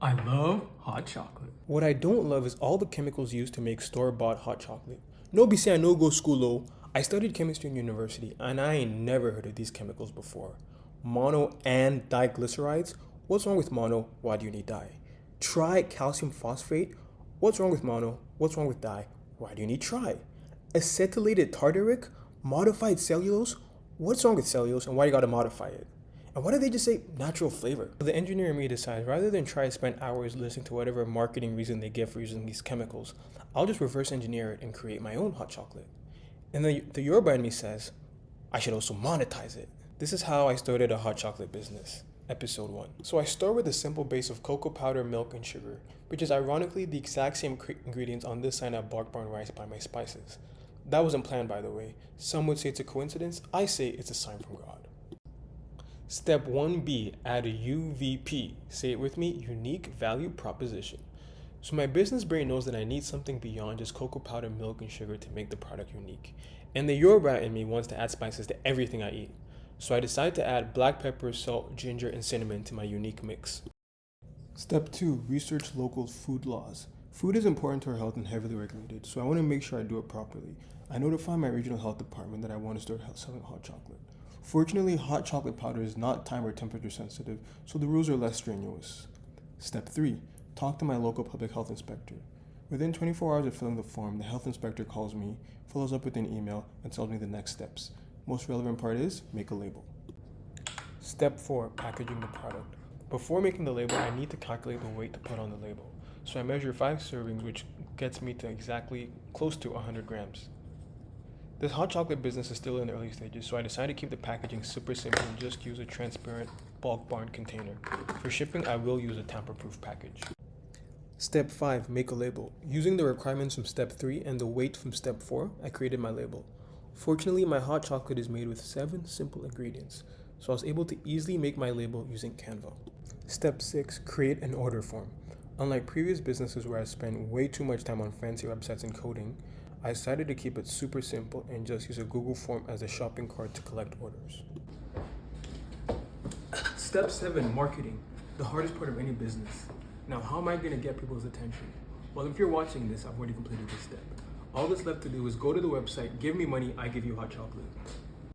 I love hot chocolate. What I don't love is all the chemicals used to make store-bought hot chocolate. No be say I no go school though. I studied chemistry in university and I ain't never heard of these chemicals before. Mono and diglycerides? What's wrong with mono? Why do you need di? Tricalcium phosphate? What's wrong with mono? What's wrong with di? Why do you need tri? Acetylated tartaric? Modified cellulose? What's wrong with cellulose and why you gotta modify it? And why do they just say natural flavor? The engineer in me decides rather than try to spend hours listening to whatever marketing reason they give for using these chemicals, I'll just reverse engineer it and create my own hot chocolate. And the Yoruba in me says, I should also monetize it. This is how I started a hot chocolate business. Episode 1. So I start with a simple base of cocoa powder, milk, and sugar, which is ironically the exact same ingredients on this sign at Bark Barn Rice by My Spices. That wasn't planned, by the way. Some would say it's a coincidence. I say it's a sign from God. Step 1B, add a UVP. Say it with me, unique value proposition. So my business brain knows that I need something beyond just cocoa powder, milk, and sugar to make the product unique. And the Yoruba in me wants to add spices to everything I eat. So I decided to add black pepper, salt, ginger, and cinnamon to my unique mix. Step 2, research local food laws. Food is important to our health and heavily regulated, so I want to make sure I do it properly. I notify my regional health department that I want to start selling hot chocolate. Fortunately, hot chocolate powder is not time or temperature sensitive, so the rules are less strenuous. Step 3, talk to my local public health inspector. Within 24 hours of filling the form, the health inspector calls me, follows up with an email, and tells me the next steps. Most relevant part is, make a label. Step 4, packaging the product. Before making the label, I need to calculate the weight to put on the label. So I measure 5 servings, which gets me to exactly close to 100 grams. This hot chocolate business is still in the early stages, so I decided to keep the packaging super simple and just use a transparent Bulk Barn container. For shipping, I will use a tamper-proof package. Step 5, make a label. Using the requirements from Step 3 and the weight from Step 4, I created my label. Fortunately, my hot chocolate is made with 7 simple ingredients, so I was able to easily make my label using Canva. Step 6, create an order form. Unlike previous businesses where I spent way too much time on fancy websites and coding, I decided to keep it super simple and just use a Google form as a shopping cart to collect orders. Step 7, marketing, the hardest part of any business. Now, how am I going to get people's attention? Well, if you're watching this, I've already completed this step. All that's left to do is go to the website, give me money, I give you hot chocolate.